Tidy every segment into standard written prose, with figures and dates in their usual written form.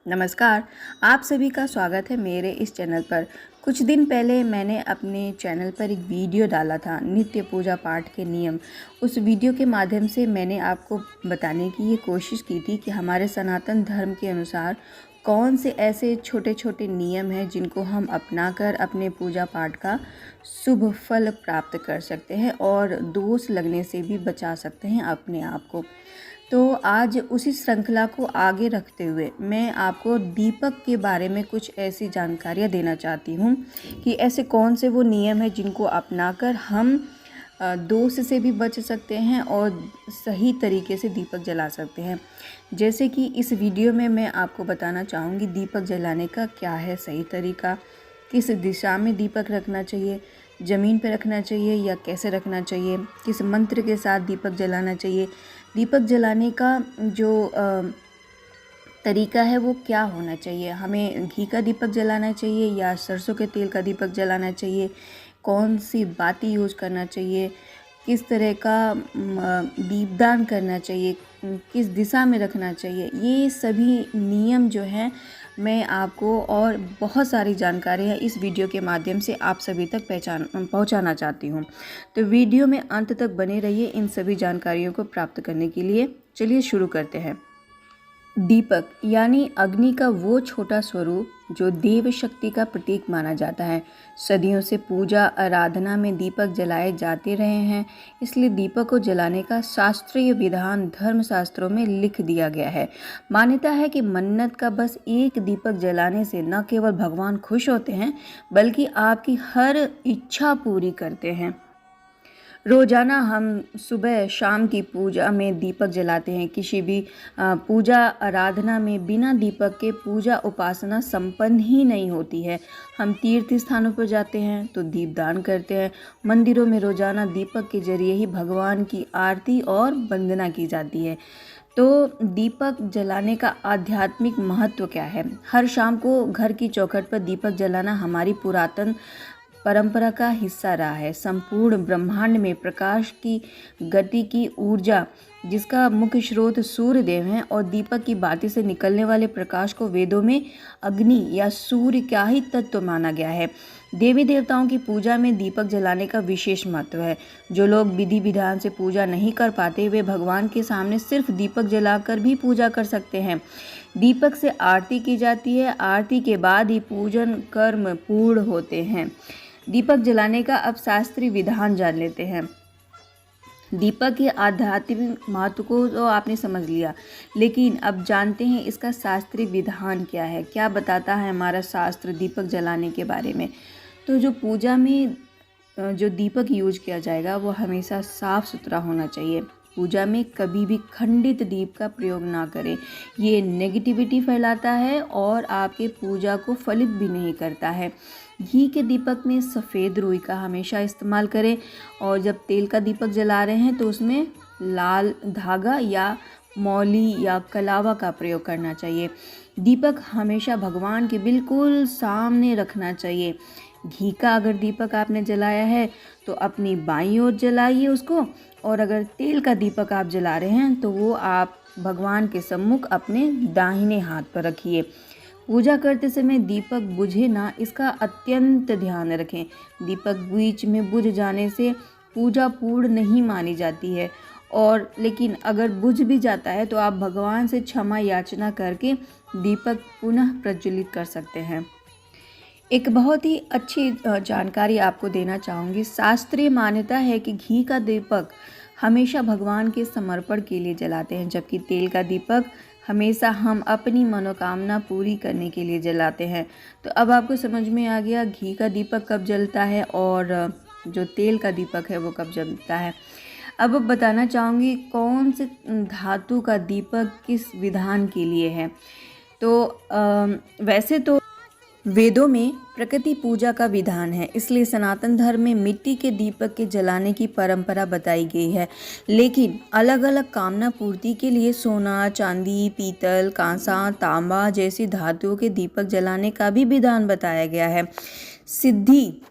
नमस्कार। आप सभी का स्वागत है मेरे इस चैनल पर। कुछ दिन पहले मैंने अपने चैनल पर एक वीडियो डाला था नित्य पूजा पाठ के नियम। उस वीडियो के माध्यम से मैंने आपको बताने की ये कोशिश की थी कि हमारे सनातन धर्म के अनुसार कौन से ऐसे छोटे छोटे नियम हैं जिनको हम अपनाकर अपने पूजा पाठ का शुभ फल प्राप्त कर सकते हैं और दोष लगने से भी बचा सकते हैं अपने आप को। तो आज उसी श्रृंखला को आगे रखते हुए मैं आपको दीपक के बारे में कुछ ऐसी जानकारियाँ देना चाहती हूँ कि ऐसे कौन से वो नियम हैं जिनको अपनाकर हम दोष से भी बच सकते हैं और सही तरीके से दीपक जला सकते हैं। जैसे कि इस वीडियो में मैं आपको बताना चाहूँगी दीपक जलाने का क्या है सही तरीका, किस दिशा में दीपक रखना चाहिए, ज़मीन पर रखना चाहिए या कैसे रखना चाहिए, किस मंत्र के साथ दीपक जलाना चाहिए, दीपक जलाने का जो तरीका है वो क्या होना चाहिए, हमें घी का दीपक जलाना चाहिए या सरसों के तेल का दीपक जलाना चाहिए, कौन सी बाती यूज़ करना चाहिए, किस तरह का दीपदान करना चाहिए, किस दिशा में रखना चाहिए। ये सभी नियम जो हैं मैं आपको और बहुत सारी जानकारियाँ इस वीडियो के माध्यम से आप सभी तक पहुँचाना चाहती हूँ। तो वीडियो में अंत तक बने रहिए इन सभी जानकारियों को प्राप्त करने के लिए। चलिए शुरू करते हैं। दीपक यानी अग्नि का वो छोटा स्वरूप जो देव शक्ति का प्रतीक माना जाता है। सदियों से पूजा आराधना में दीपक जलाए जाते रहे हैं, इसलिए दीपक को जलाने का शास्त्रीय विधान धर्मशास्त्रों में लिख दिया गया है। मान्यता है कि मन्नत का बस एक दीपक जलाने से न केवल भगवान खुश होते हैं बल्कि आपकी हर इच्छा पूरी करते हैं। रोज़ाना हम सुबह शाम की पूजा में दीपक जलाते हैं। किसी भी पूजा आराधना में बिना दीपक के पूजा उपासना संपन्न ही नहीं होती है। हम तीर्थ स्थानों पर जाते हैं तो दीपदान करते हैं। मंदिरों में रोज़ाना दीपक के जरिए ही भगवान की आरती और वंदना की जाती है। तो दीपक जलाने का आध्यात्मिक महत्व क्या है? हर शाम को घर की चौखट पर दीपक जलाना हमारी पुरातन परंपरा का हिस्सा रहा है। संपूर्ण ब्रह्मांड में प्रकाश की गति की ऊर्जा जिसका मुख्य स्रोत सूर्य देव हैं और दीपक की बाती से निकलने वाले प्रकाश को वेदों में अग्नि या सूर्य का ही तत्व माना गया है। देवी देवताओं की पूजा में दीपक जलाने का विशेष महत्व है। जो लोग विधि विधान से पूजा नहीं कर पाते वे भगवान के सामने सिर्फ दीपक जलाकर भी पूजा कर सकते हैं। दीपक से आरती की जाती है। आरती के बाद ही पूजन कर्म पूर्ण होते हैं। दीपक जलाने का अब शास्त्रीय विधान जान लेते हैं। दीपक के आध्यात्मिक महत्व को तो आपने समझ लिया, लेकिन अब जानते हैं इसका शास्त्रीय विधान क्या है, क्या बताता है हमारा शास्त्र दीपक जलाने के बारे में। तो जो पूजा में जो दीपक यूज किया जाएगा वो हमेशा साफ सुथरा होना चाहिए। पूजा में कभी भी खंडित दीप का प्रयोग ना करें, ये नेगेटिविटी फैलाता है और आपके पूजा को फलित भी नहीं करता है। घी के दीपक में सफ़ेद रुई का हमेशा इस्तेमाल करें और जब तेल का दीपक जला रहे हैं तो उसमें लाल धागा या मौली या कलावा का प्रयोग करना चाहिए। दीपक हमेशा भगवान के बिल्कुल सामने रखना चाहिए। घी का अगर दीपक आपने जलाया है तो अपनी बाईं ओर जलाइए उसको, और अगर तेल का दीपक आप जला रहे हैं तो वो आप भगवान के सम्मुख अपने दाहिने हाथ पर रखिए। पूजा करते समय दीपक बुझे ना, इसका अत्यंत ध्यान रखें। दीपक बीच में बुझ जाने से पूजा पूर्ण नहीं मानी जाती है, और लेकिन अगर बुझ भी जाता है तो आप भगवान से क्षमा याचना करके दीपक पुनः प्रज्वलित कर सकते हैं। एक बहुत ही अच्छी जानकारी आपको देना चाहूँगी। शास्त्रीय मान्यता है कि घी का दीपक हमेशा भगवान के समर्पण के लिए जलाते हैं, जबकि तेल का दीपक हमेशा हम अपनी मनोकामना पूरी करने के लिए जलाते हैं। तो अब आपको समझ में आ गया घी का दीपक कब जलता है और जो तेल का दीपक है वो कब जलता है। अब बताना चाहूँगी कौन से धातु का दीपक किस विधान के लिए है। तो वैसे तो वेदों में प्रकृति पूजा का विधान है, इसलिए सनातन धर्म में मिट्टी के दीपक के जलाने की परंपरा बताई गई है। लेकिन अलग अलग कामना पूर्ति के लिए सोना, चांदी, पीतल, कांसा, तांबा जैसी धातुओं के दीपक जलाने का भी विधान बताया गया है। सिद्धि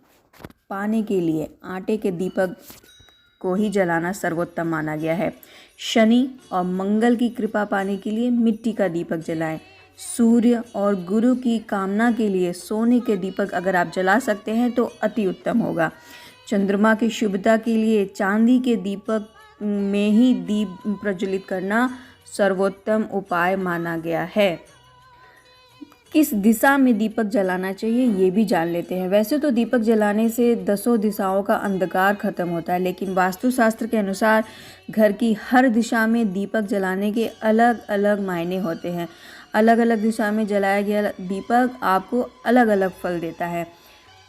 पाने के लिए आटे के दीपक को ही जलाना सर्वोत्तम माना गया है। शनि और मंगल की कृपा पाने के लिए मिट्टी का दीपक जलाएं। सूर्य और गुरु की कामना के लिए सोने के दीपक अगर आप जला सकते हैं तो अति उत्तम होगा। चंद्रमा की शुभता के लिए चांदी के दीपक में ही दीप प्रज्वलित करना सर्वोत्तम उपाय माना गया है। किस दिशा में दीपक जलाना चाहिए ये भी जान लेते हैं। वैसे तो दीपक जलाने से 10 दिशाओं का अंधकार खत्म होता है, लेकिन वास्तुशास्त्र के अनुसार घर की हर दिशा में दीपक जलाने के अलग अलग मायने होते हैं। अलग अलग दिशा में जलाया गया दीपक आपको अलग अलग फल देता है।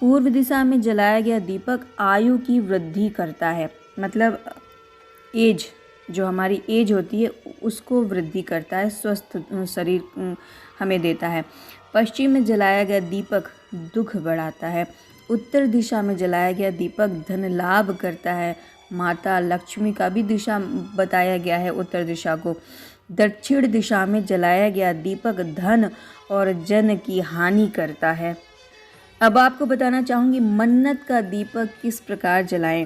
पूर्व दिशा में जलाया गया दीपक आयु की वृद्धि करता है, मतलब एज, जो हमारी एज होती है उसको वृद्धि करता है, स्वस्थ शरीर हमें देता है। पश्चिम में जलाया गया दीपक दुख बढ़ाता है। उत्तर दिशा में जलाया गया दीपक धन लाभ करता है। माता लक्ष्मी का भी दिशा बताया गया है उत्तर दिशा को। दक्षिण दिशा में जलाया गया दीपक धन और जन की हानि करता है। अब आपको बताना चाहूँगी मन्नत का दीपक किस प्रकार जलाएं।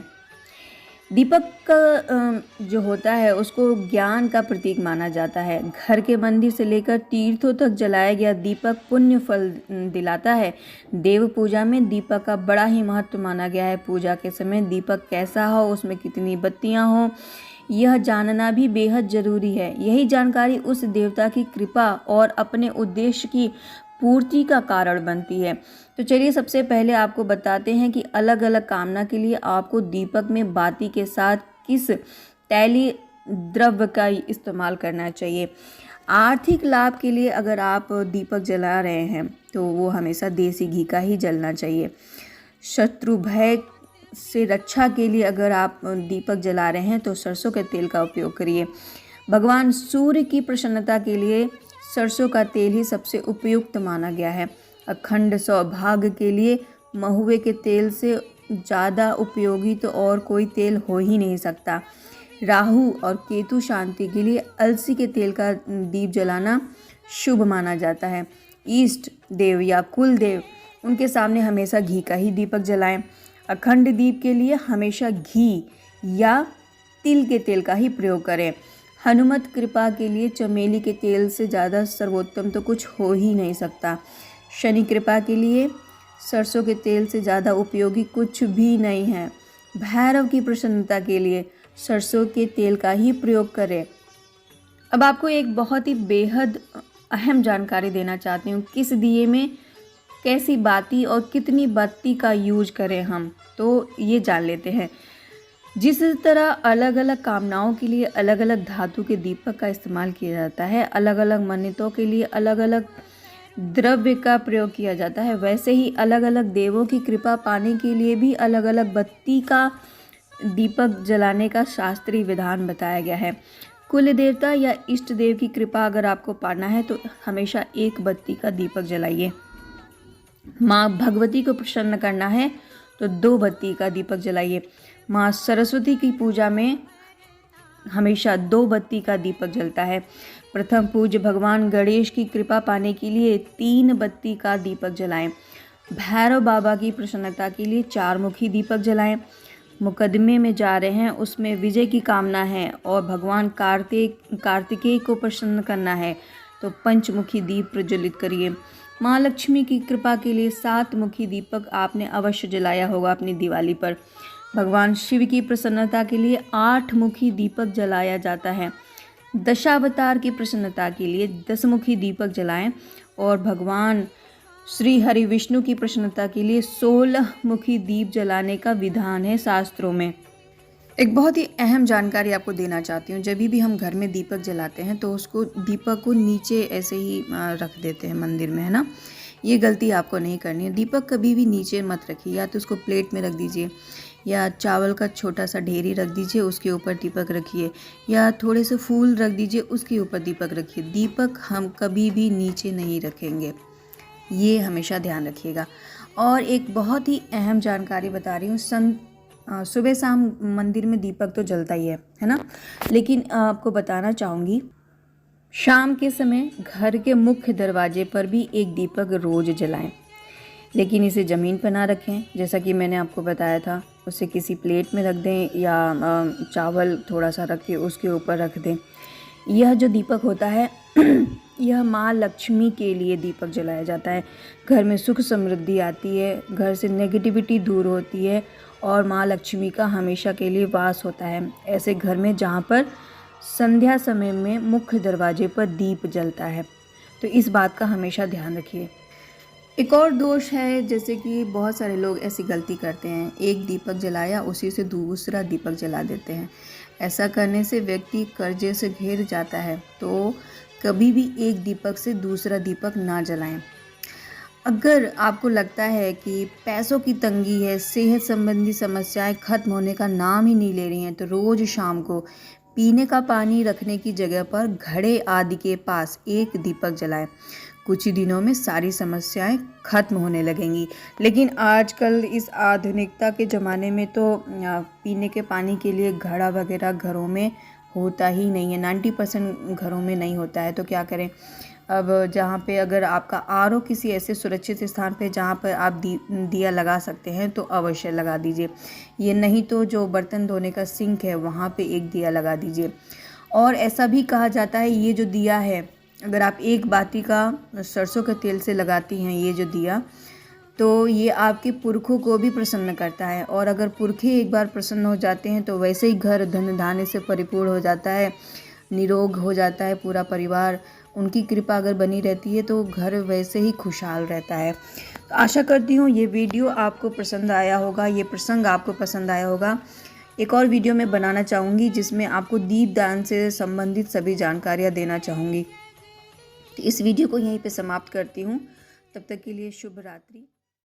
दीपक का जो होता है उसको ज्ञान का प्रतीक माना जाता है। घर के मंदिर से लेकर तीर्थों तक जलाया गया दीपक पुण्य फल दिलाता है। देव पूजा में दीपक का बड़ा ही महत्व माना गया है। पूजा के समय दीपक कैसा हो, उसमें कितनी बत्तियां हो, यह जानना भी बेहद जरूरी है। यही जानकारी उस देवता की कृपा और अपने उद्देश्य की पूर्ति का कारण बनती है। तो चलिए सबसे पहले आपको बताते हैं कि अलग अलग कामना के लिए आपको दीपक में बाती के साथ किस तैलीय द्रव्य का इस्तेमाल करना चाहिए। आर्थिक लाभ के लिए अगर आप दीपक जला रहे हैं तो वो हमेशा देसी घी का ही जलना चाहिए। शत्रु भय से रक्षा के लिए अगर आप दीपक जला रहे हैं तो सरसों के तेल का उपयोग करिए। भगवान सूर्य की प्रसन्नता के लिए सरसों का तेल ही सबसे उपयुक्त माना गया है। अखंड सौभाग्य के लिए महुए के तेल से ज़्यादा उपयोगी तो और कोई तेल हो ही नहीं सकता। राहु और केतु शांति के लिए अलसी के तेल का दीप जलाना शुभ माना जाता है। इष्ट देव या कुल देव, उनके सामने हमेशा घी का ही दीपक जलाएं। अखंड दीप के लिए हमेशा घी या तिल के तेल का ही प्रयोग करें। हनुमत कृपा के लिए चमेली के तेल से ज़्यादा सर्वोत्तम तो कुछ हो ही नहीं सकता। शनि कृपा के लिए सरसों के तेल से ज़्यादा उपयोगी कुछ भी नहीं है। भैरव की प्रसन्नता के लिए सरसों के तेल का ही प्रयोग करें। अब आपको एक बहुत ही बेहद अहम जानकारी देना चाहती हूँ, किस दिए में कैसी बाती और कितनी बत्ती का यूज करें हम, तो ये जान लेते हैं। जिस तरह अलग अलग कामनाओं के लिए अलग अलग धातु के दीपक का इस्तेमाल किया जाता है, अलग अलग मन्नतों के लिए अलग अलग द्रव्य का प्रयोग किया जाता है, वैसे ही अलग अलग देवों की कृपा पाने के लिए भी अलग अलग बत्ती का दीपक जलाने का शास्त्रीय विधान बताया गया है। कुल देवता या इष्ट देव की कृपा अगर आपको पाना है तो हमेशा एक बत्ती का दीपक जलाइए। माँ भगवती को प्रसन्न करना है तो 2 बत्ती का दीपक जलाइए। माँ सरस्वती की पूजा में हमेशा 2 बत्ती का दीपक जलता है। प्रथम पूज्य भगवान गणेश की कृपा पाने के लिए 3 बत्ती का दीपक जलाएं। भैरव बाबा की प्रसन्नता के लिए 4 मुखी दीपक जलाएं। मुकदमे में जा रहे हैं उसमें विजय की कामना है और भगवान कार्तिकेय को प्रसन्न करना है तो 5 मुखी दीप प्रज्वलित करिए। माँ लक्ष्मी की कृपा के लिए 7 मुखी दीपक आपने अवश्य जलाया होगा अपनी दिवाली पर। भगवान शिव की प्रसन्नता के लिए 8 मुखी दीपक जलाया जाता है। दशावतार की प्रसन्नता के लिए 10 मुखी दीपक जलाएं और भगवान श्री हरि विष्णु की प्रसन्नता के लिए 16 मुखी दीप जलाने का विधान है शास्त्रों में। एक बहुत ही अहम जानकारी आपको देना चाहती हूँ, जब भी हम घर में दीपक जलाते हैं तो उसको दीपक को नीचे ऐसे ही रख देते हैं मंदिर में, है ना। ये गलती आपको नहीं करनी है। दीपक कभी भी नीचे मत रखिए, या तो उसको प्लेट में रख दीजिए या चावल का छोटा सा ढेरी रख दीजिए, उसके ऊपर दीपक रखिए, या थोड़े से फूल रख दीजिए, उसके ऊपर दीपक रखिए। दीपक हम कभी भी नीचे नहीं रखेंगे, ये हमेशा ध्यान रखिएगा। और एक बहुत ही अहम जानकारी बता रही हूँ, सुबह शाम मंदिर में दीपक तो जलता ही है ना, लेकिन आपको बताना चाहूँगी शाम के समय घर के मुख्य दरवाजे पर भी एक दीपक रोज़ जलाएं, लेकिन इसे ज़मीन पर ना रखें। जैसा कि मैंने आपको बताया था, उसे किसी प्लेट में रख दें या चावल थोड़ा सा रख के उसके ऊपर रख दें। यह जो दीपक होता है यह माँ लक्ष्मी के लिए दीपक जलाया जाता है। घर में सुख समृद्धि आती है, घर से नेगेटिविटी दूर होती है और माँ लक्ष्मी का हमेशा के लिए वास होता है ऐसे घर में जहाँ पर संध्या समय में मुख्य दरवाजे पर दीप जलता है। तो इस बात का हमेशा ध्यान रखिए। एक और दोष है, जैसे कि बहुत सारे लोग ऐसी गलती करते हैं, एक दीपक जलाया उसी से दूसरा दीपक जला देते हैं। ऐसा करने से व्यक्ति कर्जे से घिर जाता है। तो कभी भी एक दीपक से दूसरा दीपक ना जलाएं। अगर आपको लगता है कि पैसों की तंगी है, सेहत संबंधी समस्याएं खत्म होने का नाम ही नहीं ले रही हैं, तो रोज़ शाम को पीने का पानी रखने की जगह पर घड़े आदि के पास एक दीपक जलाएं। कुछ ही दिनों में सारी समस्याएं खत्म होने लगेंगी। लेकिन आजकल इस आधुनिकता के ज़माने में तो पीने के पानी के लिए घड़ा वगैरह घरों में होता ही नहीं है, 90% घरों में नहीं होता है। तो क्या करें, अब जहाँ पे अगर आपका आरओ किसी ऐसे सुरक्षित स्थान पे जहाँ पर आप दिया लगा सकते हैं तो अवश्य लगा दीजिए। ये नहीं तो जो बर्तन धोने का सिंक है वहाँ पे एक दिया लगा दीजिए। और ऐसा भी कहा जाता है, ये जो दिया है, अगर आप एक बाती का सरसों के तेल से लगाती हैं ये जो दिया, तो ये आपके पुरखों को भी प्रसन्न करता है। और अगर पुरखे एक बार प्रसन्न हो जाते हैं तो वैसे ही घर धन धान्य से परिपूर्ण हो जाता है, निरोग हो जाता है पूरा परिवार। उनकी कृपा अगर बनी रहती है तो घर वैसे ही खुशहाल रहता है। तो आशा करती हूँ ये वीडियो आपको पसंद आया होगा, ये प्रसंग आपको पसंद आया होगा। एक और वीडियो मैं बनाना चाहूँगी जिसमें आपको दीपदान से संबंधित सभी जानकारियाँ देना चाहूँगी। तो इस वीडियो को यहीं पे समाप्त करती हूँ। तब तक के लिए शुभ रात्रि।